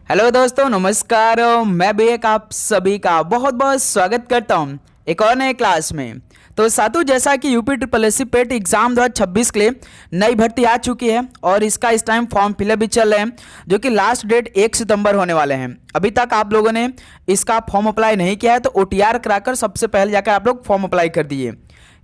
Hello दोस्तों, नमस्कार। मैं भी एक आप सभी का बहुत बहुत स्वागत करता हूं एक और नए क्लास में। तो साथियों, जैसा कि UP triple S C PET exam 2026 के लिए नई भर्ती आ चुकी है और इसका इस टाइम फॉर्म फिलअप भी चल रहे हैं, जो कि लास्ट डेट 1 सितंबर होने वाले हैं। अभी तक आप लोगों ने इसका फॉर्म अप्लाई नहीं किया है तो OTR कराकर सबसे पहले जाकर आप लोग फॉर्म अप्लाई कर दिए।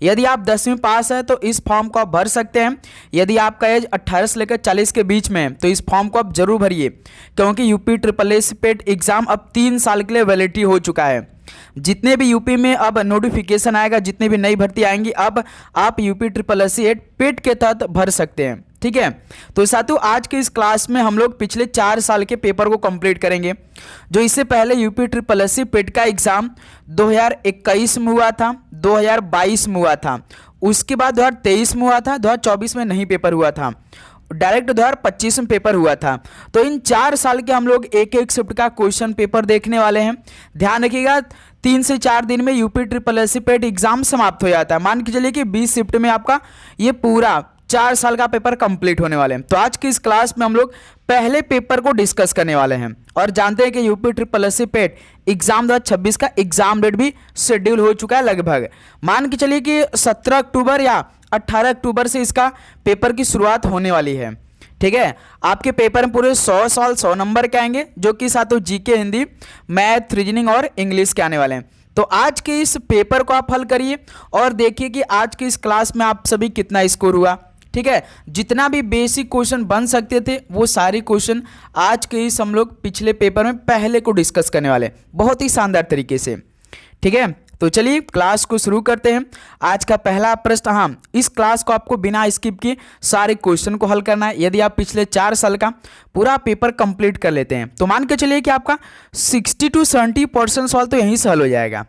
यदि आप 10वीं पास है तो इस फॉर्म को आप भर सकते हैं। यदि आपका एज 18 से लेकर 40 के बीच में है तो इस फॉर्म को आप जरूर भरिए, क्योंकि UP triple S C PET exam अब 3 साल के लिए वैलिडिटी हो चुका है। जितने भी यूपी में अब नोटिफिकेशन आएगा, जितनी भी नई भर्ती आएंगी, अब आप यूपी ट्रिपल एस सी पेट के तहत भर सकते हैं। ठीक है, तो साथियों आज के इस क्लास में हम लोग पिछले 4 साल के पेपर को कंप्लीट करेंगे। जो इससे पहले यूपी ट्रिपल एस सी पेट का एग्जाम 2021 में हुआ था, 2022 में हुआ था, उसके बाद 2023 में हुआ था, 2024 में नहीं पेपर हुआ था, डायरेक्ट 2025 में पेपर हुआ था। तो इन 4 साल के हम लोग एक एक शिफ्ट का क्वेश्चन पेपर देखने वाले हैं। ध्यान रखिएगा, 3 से 4 दिन में UP triple S C PET exam समाप्त हो जाता है। मान के चलिए कि 20 शिफ्ट में आपका ये पूरा 4 साल का पेपर कंप्लीट होने वाले हैं। तो आज की इस क्लास में हम लोग पहले पेपर को डिस्कस करने वाले हैं और जानते हैं कि UP triple S C PET exam 2026 का एग्जाम डेट भी शेड्यूल हो चुका है लगभग। मान के चलिए कि 17 अक्टूबर या 18 अक्टूबर से इसका पेपर की शुरुआत होने वाली है। ठीक है, आपके पेपर में पूरे 100 सवाल 100 नंबर के आएंगे, जो कि साथों जीके, हिंदी, मैथ, रीजनिंग और इंग्लिश के आने वाले हैं। तो आज के इस पेपर को आप हल करिए और देखिए कि आज की इस क्लास में आप सभी कितना स्कोर हुआ। ठीक है, जितना भी बेसिक क्वेश्चन बन सकते थे वो सारे क्वेश्चन आज के इस हम लोग पिछले पेपर में पहले को डिस्कस करने वाले हैं, बहुत ही शानदार तरीके से। ठीक है, तो चलिए क्लास को शुरू करते हैं। आज का पहला प्रश्न, हाँ, इस क्लास को आपको बिना स्किप किए सारे क्वेश्चन को हल करना है। यदि आप पिछले 4 साल का पूरा पेपर कंप्लीट कर लेते हैं तो मान के चलिए कि आपका 60 to 70% सवाल तो यहीं से हल हो जाएगा।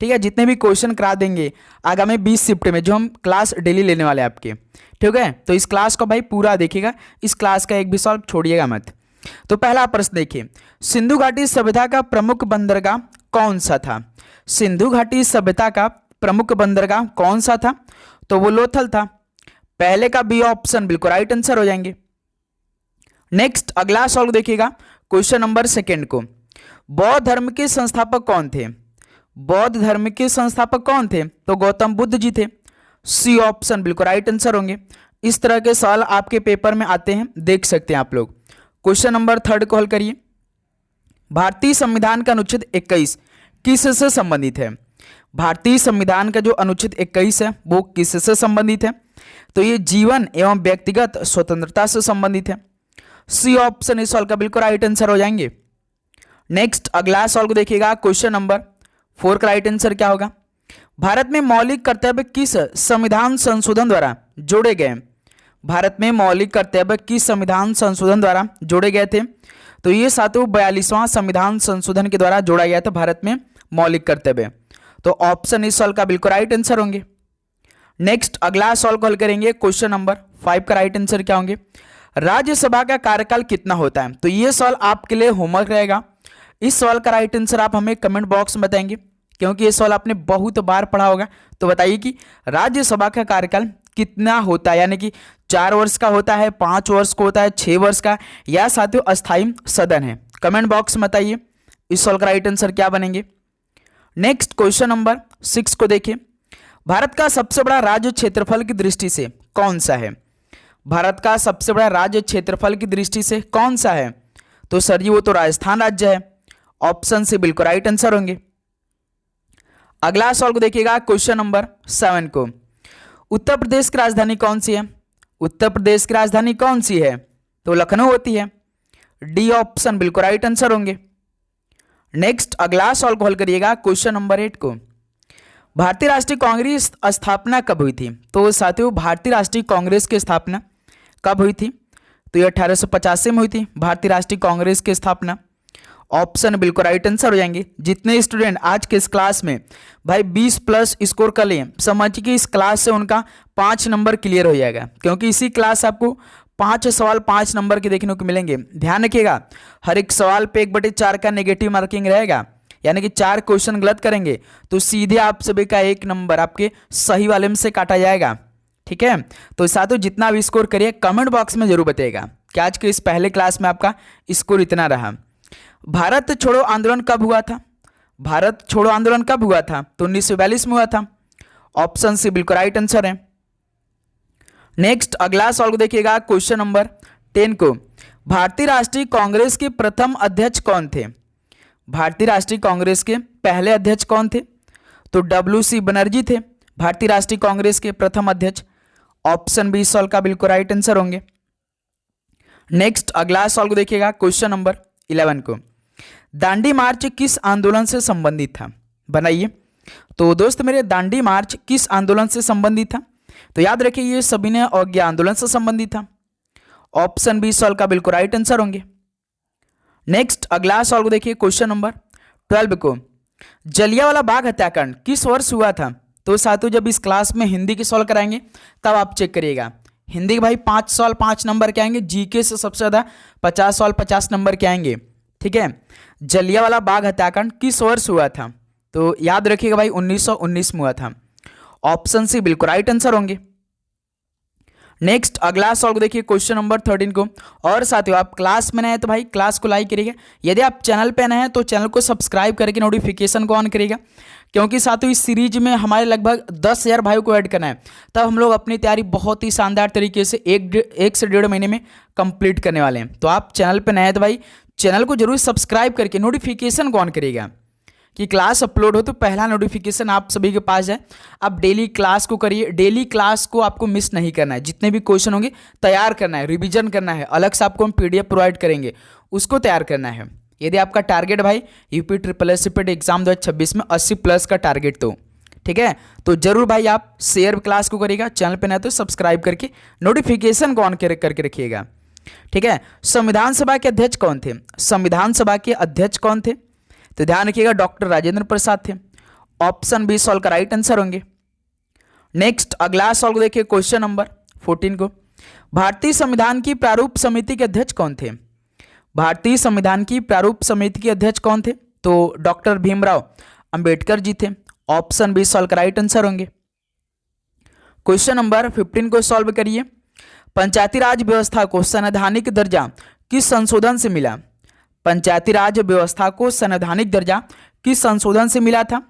ठीक है, जितने भी क्वेश्चन करा देंगे आगामी 20 शिफ्ट में, जो हम क्लास डेली लेने वाले हैं आपके। ठीक है, तो इस क्लास को भाई पूरा देखिएगा, इस क्लास का एक भी सवाल छोड़िएगा मत। तो पहला प्रश्न देखिए, सिंधु घाटी सभ्यता का प्रमुख बंदरगाह कौन सा था? सिंधु घाटी सभ्यता का प्रमुख बंदरगाह कौन सा था? तो वो लोथल था। पहले का बी ऑप्शन बिल्कुल राइट आंसर हो जाएंगे। नेक्स्ट अगला सवाल देखिएगा, क्वेश्चन नंबर 2 को, बौद्ध धर्म के संस्थापक कौन थे? बौद्ध धर्म के संस्थापक कौन थे? तो गौतम बुद्ध जी थे। सी ऑप्शन बिल्कुल राइट आंसर होंगे। इस तरह के सवाल आपके पेपर में आते हैं, देख सकते हैं आप लोग। क्वेश्चन नंबर 3 को हल करिए, भारतीय संविधान का अनुच्छेद 21 किससे संबंधित है? भारतीय संविधान का जो अनुच्छेद 21 है वो किससे संबंधित है? तो ये जीवन एवं व्यक्तिगत स्वतंत्रता से संबंधित है। सी ऑप्शन इस सवाल का बिल्कुल राइट आंसर हो जाएंगे। नेक्स्ट अगला सवाल को देखिएगा, क्वेश्चन नंबर 4 का राइट आंसर क्या होगा? भारत में मौलिक कर्तव्य किस संविधान संशोधन द्वारा जोड़े गए? भारत में मौलिक कर्तव्य किस संविधान संशोधन द्वारा जोड़े गए थे? तो ये सातों 42वां संविधान संशोधन के द्वारा जोड़ा गया था भारत में मौलिक कर्तव्य। तो ऑप्शन इस सवाल का बिल्कुल राइट आंसर होंगे। नेक्स्ट अगला सवाल को हल करेंगे, क्वेश्चन नंबर 5 का राइट आंसर क्या होंगे? राज्यसभा का कार्यकाल कितना होता है? तो ये सवाल आपके लिए होमवर्क रहेगा। इस सवाल का राइट आंसर आप हमें कमेंट बॉक्स में बताएंगे, क्योंकि ये सवाल आपने बहुत बार पढ़ा होगा। तो बताइए कि राज्यसभा का कार्यकाल कितना होता है, यानी कि 4 वर्ष का होता है, 5 वर्ष का होता है, 6 वर्ष का, या साथियों अस्थायी सदन है? कमेंट बॉक्स में बताइए इस सवाल का राइट आंसर क्या बनेंगे। नेक्स्ट क्वेश्चन नंबर 6 को देखिए, भारत का सबसे बड़ा राज्य क्षेत्रफल की दृष्टि से कौन सा है? भारत का सबसे बड़ा राज्य क्षेत्रफल की दृष्टि से कौन सा है? तो सर जी वो तो राजस्थान राज्य है। ऑप्शन से बिल्कुल राइट आंसर होंगे। अगला सवाल को देखिएगा, क्वेश्चन नंबर 7 को, उत्तर प्रदेश की राजधानी कौन सी है? उत्तर प्रदेश की राजधानी कौन सी है? तो लखनऊ होती है। डी ऑप्शन बिल्कुल राइट आंसर होंगे। नेक्स्ट अगला सवाल को हल करिएगा, क्वेश्चन नंबर 8 को, भारतीय राष्ट्रीय कांग्रेस स्थापना कब हुई थी? तो साथियों भारतीय राष्ट्रीय कांग्रेस की स्थापना कब हुई थी? तो ये 1885 में हुई थी भारतीय राष्ट्रीय कांग्रेस की स्थापना। ऑप्शन बिल्कुल राइट आंसर हो जाएंगे। जितने स्टूडेंट आज के इस क्लास में भाई 20+ स्कोर कर लिए, समझिए कि इस क्लास से उनका 5 नंबर क्लियर हो जाएगा, क्योंकि इसी क्लास आपको 5 सवाल 5 नंबर के देखने को मिलेंगे। ध्यान रखिएगा, हर एक सवाल पे 1/4 का नेगेटिव मार्किंग रहेगा, यानी कि 4 क्वेश्चन गलत करेंगे तो सीधे आप सभी का 1 नंबर आपके सही वाले में से काटा जाएगा। ठीक है, तो साथियों जितना भी स्कोर करिए कमेंट बॉक्स में जरूर बताइएगा कि आज के इस पहले क्लास में आपका स्कोर इतना रहा। भारत छोड़ो आंदोलन कब हुआ था? भारत छोड़ो आंदोलन कब हुआ था? तो 1942 में हुआ था। ऑप्शन सी बिल्कुल राइट आंसर है। नेक्स्ट अगला सवाल देखिएगा, क्वेश्चन नंबर 10 को। भारतीय राष्ट्रीय कांग्रेस के प्रथम अध्यक्ष कौन थे? भारतीय राष्ट्रीय कांग्रेस के पहले अध्यक्ष कौन थे? तो WC बनर्जी थे भारतीय राष्ट्रीय कांग्रेस के प्रथम अध्यक्ष। ऑप्शन बी सवाल का बिल्कुल राइट आंसर होंगे। नेक्स्ट अगला सवाल को देखिएगा, क्वेश्चन नंबर 11 को। दांडी मार्च किस आंदोलन से संबंधित था? बनाइए। तो दोस्त मेरे, दांडी मार्च किस आंदोलन से संबंधित था? तो याद रखिए ये सविनय अवज्ञा आंदोलन से संबंधित था। ऑप्शन बी सवाल का बिल्कुल राइट आंसर होंगे। नेक्स्ट अगला सवाल को देखिए, क्वेश्चन नंबर 12 को। जलियांवाला बाग हत्याकांड किस वर्ष हुआ था? तो साथियों जब इस क्लास में हिंदी के सवाल कराएंगे तब आप चेक करिएगा। हिंदी के भाई 5 सवाल 5 नंबर के आएंगे, जीके से सबसे ज़्यादा 50 सवाल 50 नंबर के आएंगे। ठीक है, जलियांवाला बाग हत्याकांड किस वर्ष हुआ था? तो याद रखिएगा भाई 1919 में हुआ था। ऑप्शन सी बिल्कुल राइट आंसर होंगे। नेक्स्ट अगला सवाल को देखिए, क्वेश्चन नंबर 13 को। और साथियों आप क्लास में नए हैं तो भाई क्लास को लाइक करिएगा। यदि आप चैनल पे नए हैं तो चैनल को सब्सक्राइब करके नोटिफिकेशन को ऑन करिएगा, क्योंकि साथियों इस सीरीज में हमारे लगभग 10,000 भाइयों को ऐड करना है। तब हम लोग अपनी तैयारी बहुत ही शानदार तरीके से एक से 1.5 महीने में कंप्लीट करने वाले हैं। तो आप चैनल पर नए हैं तो भाई चैनल को जरूर सब्सक्राइब करके नोटिफिकेशन को ऑन करिएगा कि क्लास अपलोड हो तो पहला नोटिफिकेशन आप सभी के पास जाए। आप डेली क्लास को करिए, डेली क्लास को आपको मिस नहीं करना है। जितने भी क्वेश्चन होंगे तैयार करना है, रिवीजन करना है, अलग से आपको हम PDF प्रोवाइड करेंगे, उसको तैयार करना है। यदि आपका टारगेट भाई UPSSC एग्जाम 2026 में 80+ का टारगेट तो ठीक है, तो जरूर भाई आप शेयर क्लास को करिएगा। चैनल पर नए तो सब्सक्राइब करके नोटिफिकेशन को ऑन करके रखिएगा। ठीक है, संविधान सभा के अध्यक्ष कौन थे? संविधान सभा के अध्यक्ष कौन थे? तो ध्यान रखिएगा डॉक्टर राजेंद्र प्रसाद थे। ऑप्शन बी सवाल का राइट आंसर होंगे। नेक्स्ट अगला सवाल को देखिए, क्वेश्चन नंबर 14 को। भारतीय संविधान की प्रारूप समिति के अध्यक्ष कौन थे? भारतीय संविधान की प्रारूप समिति के अध्यक्ष कौन थे? तो डॉक्टर भीमराव अंबेडकर जी थे। ऑप्शन बी सवाल का राइट आंसर होंगे। क्वेश्चन नंबर 15 को सॉल्व करिए। पंचायती राज व्यवस्था को संवैधानिक दर्जा किस संशोधन से मिला? पंचायती राज व्यवस्था को संवैधानिक दर्जा किस संशोधन से मिला था?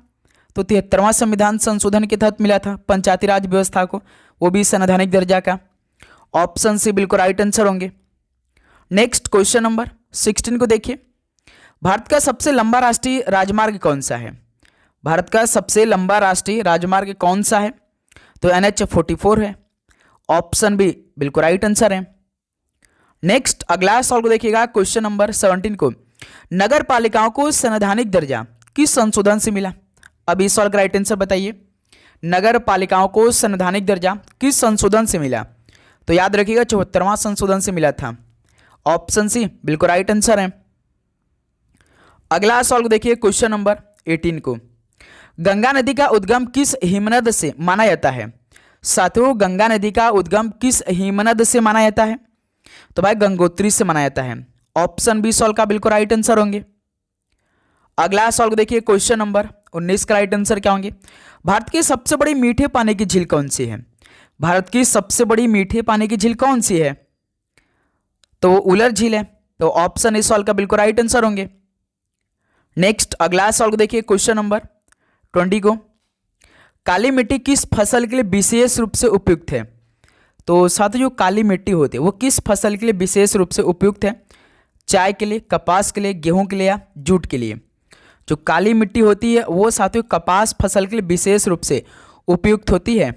तो 73वां संविधान संशोधन के तहत मिला था पंचायती राज व्यवस्था को, वो भी संवैधानिक दर्जा का। ऑप्शन सी बिल्कुल राइट आंसर होंगे। नेक्स्ट क्वेश्चन नंबर 16 को देखिए। भारत का सबसे लंबा राष्ट्रीय राजमार्ग कौन सा है? भारत का सबसे लंबा राष्ट्रीय राजमार्ग कौन सा है? तो NH-44 है। ऑप्शन बी बिल्कुल राइट आंसर है। नेक्स्ट अगला सवाल को देखिएगा, क्वेश्चन नंबर 17 को। नगर पालिकाओं को संवैधानिक दर्जा किस संशोधन से मिला? अब इस सवाल का राइट आंसर बताइए। नगर पालिकाओं को संवैधानिक दर्जा किस संशोधन से मिला? तो याद रखिएगा 74वां संशोधन से मिला था। ऑप्शन सी बिल्कुल राइट आंसर है। अगला सवाल को देखिए, क्वेश्चन नंबर 18 को। गंगा नदी का उद्गम किस हिमनद से माना जाता है? साथियों गंगा नदी का उद्गम किस हिमनद से माना जाता है? तो भाई गंगोत्री से माना जाता है। ऑप्शन बी सवाल का बिल्कुल राइट आंसर होंगे। अगला सवाल को देखिए, क्वेश्चन नंबर 19 का राइट आंसर क्या होंगे? भारत की सबसे बड़ी मीठे पानी की झील कौन सी है? भारत की सबसे बड़ी मीठे पानी की झील कौन सी है? तो वो उलर झील है। तो ऑप्शन इस सवाल का बिल्कुल राइट आंसर होंगे। नेक्स्ट अगला सवाल को देखिए, क्वेश्चन नंबर 20 को। काली मिट्टी किस फसल के लिए विशेष रूप से उपयुक्त है? तो साथियों जो काली मिट्टी होती है वो किस फसल के लिए विशेष रूप से उपयुक्त है? चाय के लिए, कपास के लिए, गेहूं के लिए या जूट के लिए? जो काली मिट्टी होती है वो साथियों कपास फसल के लिए विशेष रूप से उपयुक्त होती है।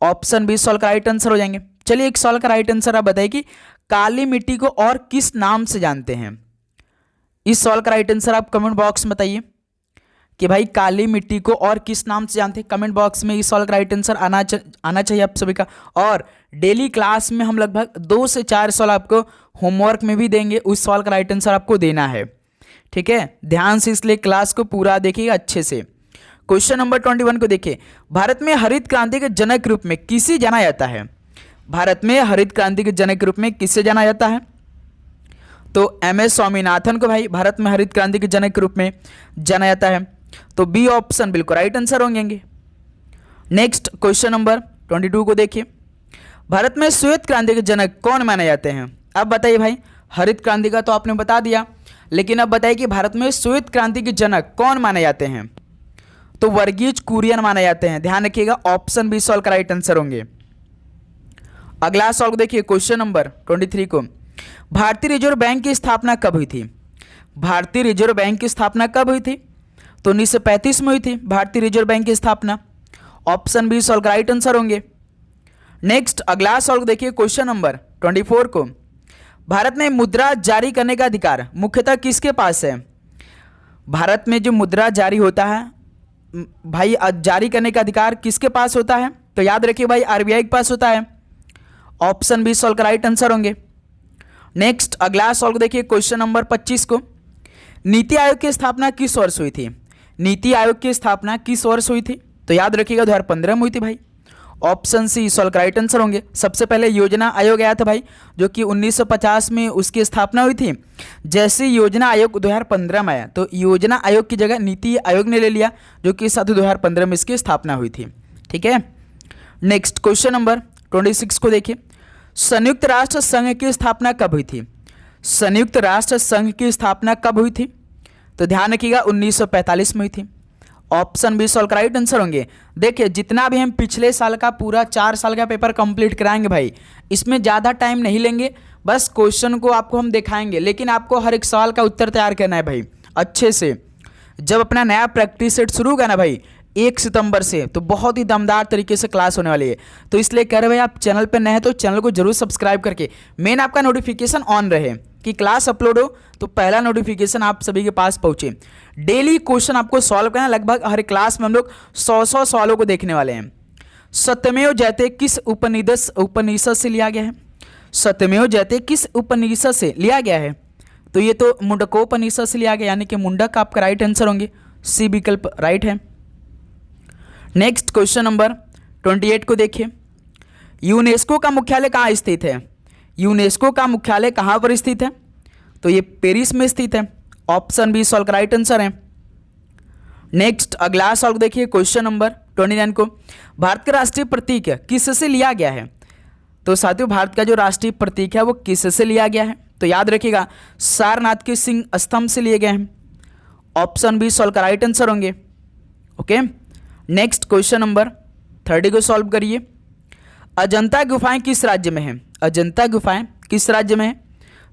ऑप्शन बी सवाल का राइट आंसर हो जाएंगे। चलिए एक सवाल का राइट आंसर आप बताइए कि काली मिट्टी को और किस नाम से जानते हैं? इस सवाल का राइट आंसर आप कमेंट बॉक्स में बताइए कि भाई काली मिट्टी को और किस नाम से जानते हैं। कमेंट बॉक्स में इस सवाल का राइट आंसर आना चाहिए आप सभी का। और डेली क्लास में हम लगभग 2 से 4 सवाल आपको होमवर्क में भी देंगे, उस सवाल का राइट आंसर आपको देना है। ठीक है, ध्यान से इसलिए क्लास को पूरा देखिएगा अच्छे से। क्वेश्चन नंबर 21 को देखिए। भारत में हरित क्रांति के जनक के रूप में किसे जाना जाता है? भारत में हरित क्रांति के जनक के रूप में किसे जाना जाता है? तो MS स्वामीनाथन को भाई भारत में हरित क्रांति के जनक के रूप में जाना जाता है। तो बी ऑप्शन बिल्कुल राइट आंसर होंगे। नेक्स्ट क्वेश्चन नंबर 22 को देखिए। भारत में श्वेत क्रांति के जनक कौन माने जाते हैं? अब बताइए भाई, हरित क्रांति का तो आपने बता दिया, लेकिन अब बताइए कि भारत में श्वेत क्रांति के जनक कौन माने जाते हैं? तो वर्गीज कुरियन माने जाते हैं। ध्यान रखिएगा, ऑप्शन बी सॉल्व का राइट आंसर होंगे। अगला सॉल्व देखिए क्वेश्चन नंबर 23 को, भारतीय रिजर्व बैंक की स्थापना कब हुई थी? भारतीय रिजर्व बैंक की स्थापना कब हुई थी? तो 1935 में हुई थी भारतीय रिजर्व बैंक की स्थापना। ऑप्शन बी सॉल्व का राइट आंसर होंगे। नेक्स्ट अगला सॉल्व देखिए क्वेश्चन नंबर 24 को, भारत में मुद्रा जारी करने का अधिकार मुख्यतः किसके पास है? भारत में जो मुद्रा जारी होता है भाई, जारी करने का अधिकार किसके पास होता है? तो याद रखिए भाई, आरबीआई के पास होता है। ऑप्शन बी सॉल्व का राइट आंसर होंगे। नेक्स्ट अगला सॉल्व देखिए क्वेश्चन नंबर 25 को, नीति आयोग की स्थापना किस वर्ष हुई थी? नीति आयोग की स्थापना किस वर्ष हुई थी? तो याद रखिएगा 2015 में हुई थी भाई। ऑप्शन सी सॉल्व का राइट आंसर होंगे। सबसे पहले योजना आयोग आया था भाई, जो कि 1950 में उसकी स्थापना हुई थी। जैसे योजना आयोग 2015 में आया तो योजना आयोग की जगह नीति आयोग ने ले लिया, जो कि 2015 में इसकी स्थापना हुई थी। ठीक है। नेक्स्ट क्वेश्चन नंबर 26 को देखिए, संयुक्त राष्ट्र संघ की स्थापना कब हुई थी? संयुक्त राष्ट्र संघ की स्थापना कब हुई थी? तो ध्यान रखिएगा 1945 में हुई थी। ऑप्शन बी सॉल्व का राइट आंसर होंगे। देखिए जितना भी हम पिछले साल का पूरा 4 साल का पेपर कंप्लीट कराएंगे भाई, इसमें ज़्यादा टाइम नहीं लेंगे, बस क्वेश्चन को आपको हम दिखाएंगे, लेकिन आपको हर एक सवाल का उत्तर तैयार करना है भाई अच्छे से। जब अपना नया प्रैक्टिस सेट शुरू होगा ना भाई 1 सितंबर से, तो बहुत ही दमदार तरीके से क्लास होने वाली है। तो इसलिए कह रहे भाई, आप चैनल पर नए हैं तो चैनल को जरूर सब्सक्राइब करके मेन आपका नोटिफिकेशन ऑन रहे कि क्लास अपलोड हो तो पहला नोटिफिकेशन आप सभी के पास पहुंचे। डेली क्वेश्चन आपको सॉल्व करना, लगभग हर क्लास में हम लोग 100 सवालों को देखने वाले हैं। सत्यमेव जयते किस उपनिषद से लिया गया है? सत्यमेव जयते किस उपनिषद से लिया गया है? तो ये तो मुंडकोपनिषद से लिया गया, यानी कि मुंडक आपका राइट आंसर होंगे। सी विकल्प राइट है। नेक्स्ट क्वेश्चन नंबर 28 को देखिए, यूनेस्को का मुख्यालय कहाँ स्थित है? यूनेस्को का मुख्यालय कहाँ पर स्थित है? तो ये पेरिस में स्थित है। ऑप्शन बी सॉल्व का राइट आंसर है। नेक्स्ट अगला सॉल्व देखिए क्वेश्चन नंबर 29 को, भारत का राष्ट्रीय प्रतीक किससे लिया गया है? तो साथियों भारत का जो राष्ट्रीय प्रतीक है वो किससे लिया गया है? तो याद रखिएगा सारनाथ के सिंह स्तंभ से लिए गए हैं। ऑप्शन बी सॉल्व का राइट आंसर होंगे। ओके। नेक्स्ट क्वेश्चन नंबर 30 को सॉल्व करिए, अजंता गुफाएं किस राज्य में है? अजंता गुफाएं किस राज्य में है?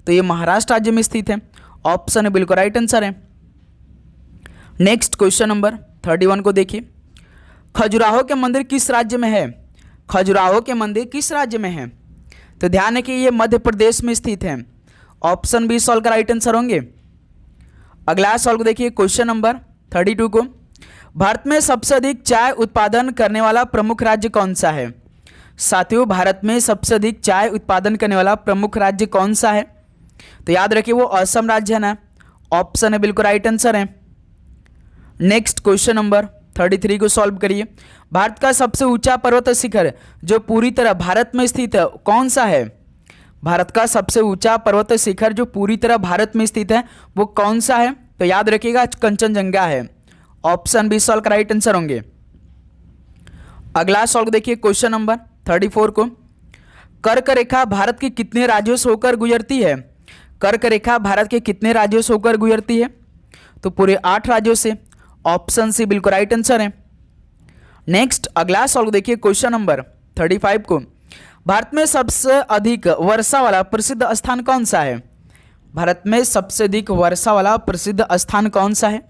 तो ये महाराष्ट्र राज्य में स्थित है। ऑप्शन बिल्कुल राइट आंसर है। नेक्स्ट क्वेश्चन नंबर 31 को देखिए, खजुराहो के मंदिर किस राज्य में है? खजुराहो के मंदिर किस राज्य में है? तो ध्यान है कि ये मध्य प्रदेश में स्थित है। ऑप्शन बी सॉल्व का राइट आंसर होंगे। अगला सॉल्व देखिए क्वेश्चन नंबर 32 को, भारत में सबसे अधिक चाय उत्पादन करने वाला प्रमुख राज्य कौन सा है? साथियों भारत में सबसे अधिक चाय उत्पादन करने वाला प्रमुख राज्य कौन सा है? तो याद रखिए वो असम राज्य है ना। ऑप्शन है बिल्कुल राइट आंसर है। नेक्स्ट क्वेश्चन नंबर 33 को सॉल्व करिए, भारत का सबसे ऊंचा पर्वत शिखर जो पूरी तरह भारत में स्थित है कौन सा है? भारत का सबसे ऊंचा पर्वत शिखर जो पूरी तरह भारत में स्थित है वो कौन सा है? तो याद रखिएगा कंचनजंगा है। ऑप्शन बी सॉल्व का राइट आंसर होंगे। अगला सॉल्व देखिए क्वेश्चन नंबर 34 को, कर्क रेखा भारत के कितने राज्यों से होकर गुजरती है? कर्क रेखा भारत के कितने राज्यों से होकर गुजरती है? तो पूरे 8 राज्यों से। ऑप्शन सी बिल्कुल राइट आंसर है। नेक्स्ट अगला सॉल्व देखिए क्वेश्चन नंबर 35 को, भारत में सबसे अधिक वर्षा वाला प्रसिद्ध स्थान कौन सा है? भारत में सबसे अधिक वर्षा वाला प्रसिद्ध स्थान कौन सा है?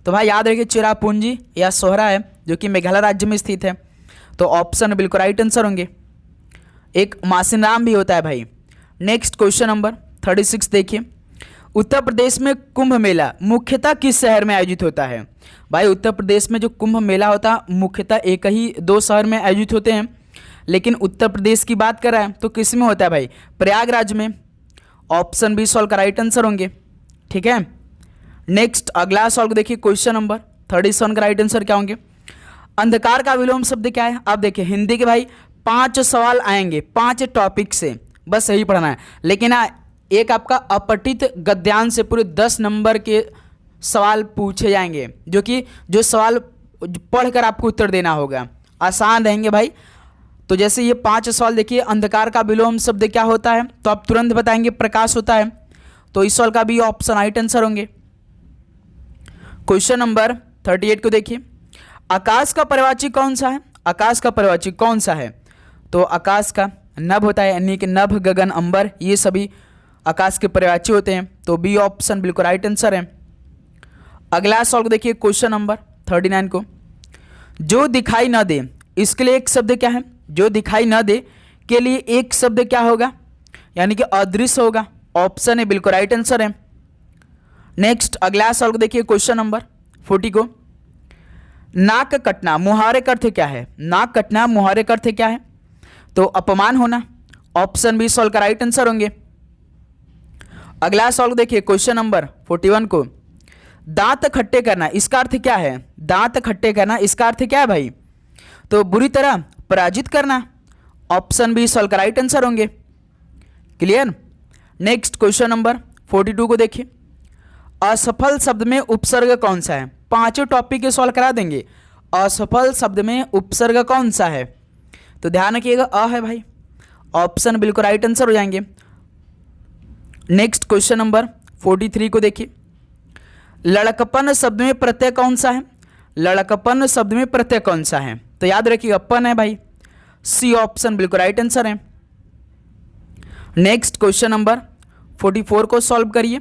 तो भाई याद रखिए चिरापुंजी या सोहरा है, जो कि मेघालय राज्य में स्थित है। तो ऑप्शन बिल्कुल राइट आंसर होंगे। एक मासिनराम भी होता है भाई। नेक्स्ट क्वेश्चन नंबर 36 देखिए, उत्तर प्रदेश में कुंभ मेला मुख्यतः किस शहर में आयोजित होता है? भाई उत्तर प्रदेश में जो कुंभ मेला होता है मुख्यतः एक ही 2 शहर में आयोजित होते हैं, लेकिन उत्तर प्रदेश की बात कर रहा है तो किस में होता है भाई? प्रयागराज में। ऑप्शन बी सॉल्व का राइट आंसर होंगे। ठीक है। नेक्स्ट अगला सॉल्व देखिए क्वेश्चन नंबर 37 का राइट आंसर क्या होंगे? अंधकार का विलोम शब्द क्या है? आप देखिए हिंदी के भाई 5 सवाल आएंगे 5 टॉपिक से, बस यही पढ़ना है। लेकिन एक आपका अपठित गद्यांश से पूरे 10 नंबर के सवाल पूछे जाएंगे, जो सवाल पढ़कर आपको उत्तर देना होगा। आसान रहेंगे भाई। तो जैसे ये 5 सवाल देखिए, अंधकार का विलोम शब्द क्या होता है? तो आप तुरंत बताएंगे प्रकाश होता है। तो इस सवाल का भी ऑप्शन राइट आंसर होंगे। क्वेश्चन नंबर 38 को देखिए, आकाश का परिवाची कौन सा है? आकाश का परिवाची कौन सा है? तो आकाश का नभ होता है, यानी कि नभ, गगन, अंबर, ये सभी आकाश के परिवाची होते हैं। तो बी ऑप्शन बिल्कुल राइट आंसर है। अगला सवाल को देखिए, क्वेश्चन नंबर 39 को, जो दिखाई न दे, इसके लिए एक शब्द क्या है? जो दिखाई न दे के लिए एक शब्द क्या होगा? यानी कि अदृश्य होगा। ऑप्शन है बिल्कुल राइट आंसर है। नेक्स्ट अगला सवाल को देखिए, क्वेश्चन नंबर 40 को, नाक कटना मुहावरे का अर्थ क्या है? नाक कटना मुहावरे का अर्थ क्या है? तो अपमान होना। ऑप्शन बी सवाल का राइट आंसर होंगे। अगला सवाल को देखिए, क्वेश्चन नंबर 41 को, दांत खट्टे करना, इसका अर्थ क्या है? दांत खट्टे करना, इसका अर्थ क्या है भाई? तो बुरी तरह पराजित करना। ऑप्शन बी सवाल का राइट आंसर होंगे। क्लियर। नेक्स्ट क्वेश्चन नंबर 42 को देखिए, असफल शब्द में उपसर्ग कौन सा है? पांचों टॉपिक के सवाल करा देंगे। असफल शब्द में उपसर्ग कौन सा है? तो ध्यान रखिएगा, अ है भाई। ऑप्शन बिल्कुल राइट आंसर हो जाएंगे। नेक्स्ट क्वेश्चन नंबर 43 को देखिए, लड़कपन शब्द में प्रत्यय कौन सा है? लड़कपन शब्द में प्रत्यय कौन सा है? तो याद रखिएगा, अपन है भाई। सी ऑप्शन बिल्कुल राइट आंसर है। नेक्स्ट क्वेश्चन नंबर 44 को सॉल्व करिए,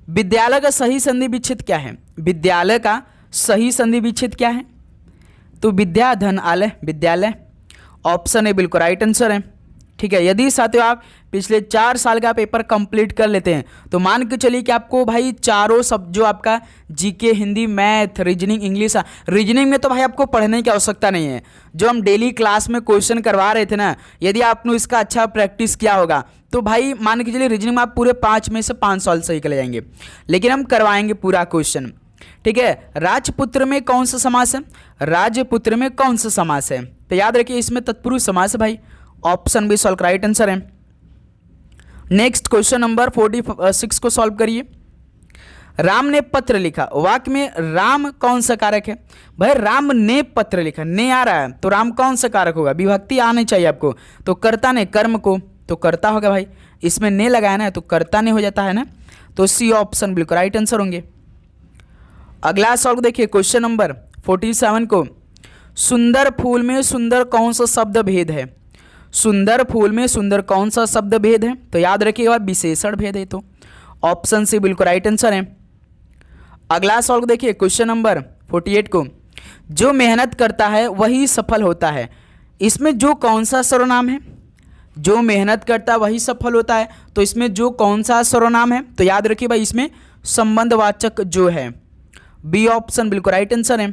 विद्यालय का सही संधि विच्छेद क्या है? विद्यालय का सही संधि विच्छेद क्या है? तो विद्या धन आलय, विद्यालय। ऑप्शन ए बिल्कुल राइट आंसर है। ठीक है, यदि साथियों आप पिछले 4 साल का पेपर कंप्लीट कर लेते हैं तो मान के चलिए कि आपको भाई चारों सब जो आपका GK, Hindi, math, reasoning, English, reasoning में तो भाई आपको पढ़ने की आवश्यकता नहीं है। जो हम डेली क्लास में क्वेश्चन करवा रहे थे ना, यदि आपने इसका अच्छा प्रैक्टिस किया होगा तो भाई मान के चलिए रीजनिंग में आप पूरे 5 में से 5 सवाल सही कर ले जाएंगे। लेकिन हम करवाएंगे पूरा क्वेश्चन। ठीक है, राजपुत्र में कौन सा समास है? राजपुत्र में कौन सा समास है? तो याद रखिए, इसमें तत्पुरुष समास है भाई। Option B solve right answer है। नेक्स्ट क्वेश्चन नंबर 46 को सॉल्व करिए, राम ने पत्र लिखा, वाक्य में राम कौन सा कारक है? भाई राम ने पत्र लिखा, ने आ रहा है तो राम कौन सा कारक होगा? विभक्ति आनी चाहिए आपको। तो कर्ता ने कर्म को, तो कर्ता होगा भाई। इसमें ने लगाया ना तो कर्ता ने हो जाता है ना। तो सी ऑप्शन बिल्कुल राइट आंसर होंगे। अगला सॉल्व देखिए, क्वेश्चन नंबर 47 को, सुंदर फूल में सुंदर कौन सा शब्द भेद है? सुंदर फूल में सुंदर कौन सा शब्द भेद है? तो याद रखिएगा, विशेषण भेद है। तो ऑप्शन सी बिल्कुल राइट आंसर है। अगला सॉल्व देखिए, क्वेश्चन नंबर 48 को, जो मेहनत करता है वही सफल होता है, इसमें जो कौन सा सर्वनाम है? जो मेहनत करता है वही सफल होता है, तो इसमें जो कौन सा सर्वनाम है? तो याद रखिए भाई, इसमें संबंधवाचक जो है। बी ऑप्शन बिल्कुल राइट आंसर है।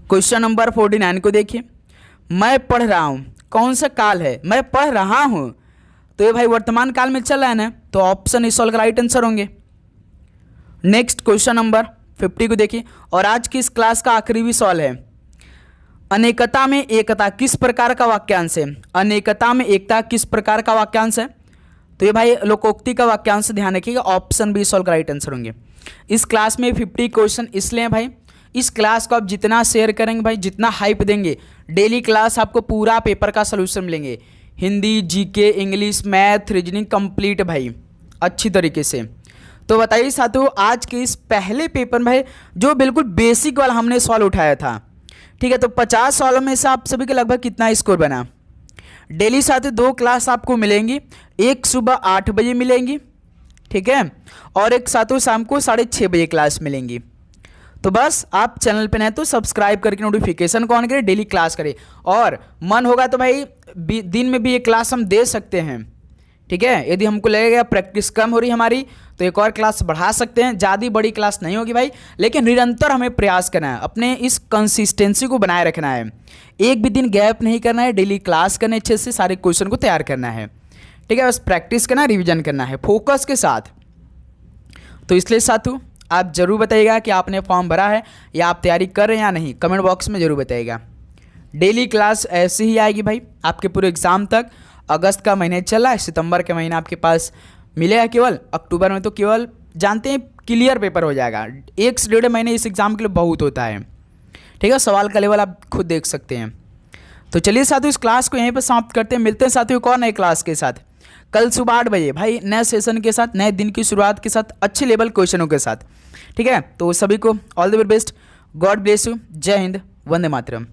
क्वेश्चन नंबर 49 को देखिए, मैं पढ़ रहा हूं, कौन सा काल है? मैं पढ़ रहा हूं, तो ये भाई वर्तमान काल में चल रहा है ना, तो ऑप्शन इस सॉल्व राइट आंसर होंगे। नेक्स्ट क्वेश्चन नंबर 50 को देखिए, और आज की इस क्लास का आखिरी भी सवाल है, अनेकता में एकता किस प्रकार का वाक्यांश है? अनेकता में एकता किस प्रकार का वाक्यांश है? तो ये भाई लोकोक्ति का वाक्यांश, ध्यान रखिएगा। Option B solve right answer होंगे। इस क्लास में 50 क्वेश्चन इसलिए भाई, इस क्लास को आप जितना शेयर करेंगे भाई, जितना हाइप देंगे, डेली क्लास आपको पूरा पेपर का सलूशन मिलेंगे। Hindi, GK, English, math, reasoning complete भाई अच्छी तरीके से। तो बताइए साथियों, आज के इस पहले पेपर में भाई जो बिल्कुल बेसिक वाला हमने सवाल उठाया था, ठीक है, तो 50 सवालों में से आप सभी के लगभग कितना स्कोर बना? डेली साथियों 2 क्लास आपको मिलेंगी, एक सुबह 8 बजे मिलेंगी, ठीक है, और एक साथियों शाम को 6:30 बजे क्लास मिलेंगी। तो बस आप चैनल पे नए तो सब्सक्राइब करके नोटिफिकेशन को ऑन करें, डेली क्लास करें, और मन होगा तो भाई दिन में भी ये क्लास हम दे सकते हैं। ठीक है, यदि हमको लगेगा प्रैक्टिस कम हो रही हमारी तो एक और क्लास बढ़ा सकते हैं। ज़्यादा बड़ी क्लास नहीं होगी भाई, लेकिन निरंतर हमें प्रयास करना है, अपने इस कंसिस्टेंसी को बनाए रखना है, एक भी दिन गैप नहीं करना है, डेली क्लास करने अच्छे से सारे क्वेश्चन को तैयार करना है। ठीक है, बस प्रैक्टिस करना, रिविजन करना है फोकस के साथ। तो इसलिए साथियों आप जरूर बताइएगा कि आपने फॉर्म भरा है या आप तैयारी कर रहे हैं या नहीं, कमेंट बॉक्स में जरूर बताइएगा। डेली क्लास ऐसे ही आएगी भाई आपके पूरे एग्जाम तक। अगस्त का महीने चल रहा है, सितंबर के महीना आपके पास मिलेगा केवल, अक्टूबर में तो केवल जानते हैं क्लियर पेपर हो जाएगा। 1 से 1.5 महीने इस एग्ज़ाम के लिए बहुत होता है। ठीक है, सवाल का लेवल आप खुद देख सकते हैं। तो चलिए साथियों इस क्लास को यहीं पर समाप्त करते हैं, मिलते हैं साथियों एक और नए क्लास के साथ। कल सुबह 8 बजे भाई नए सेशन के साथ, नए दिन की शुरुआत के साथ, अच्छे लेवल क्वेश्चनों के साथ। ठीक है, तो सभी को all the very best, God bless you, जय हिंद, वंदे मातरम।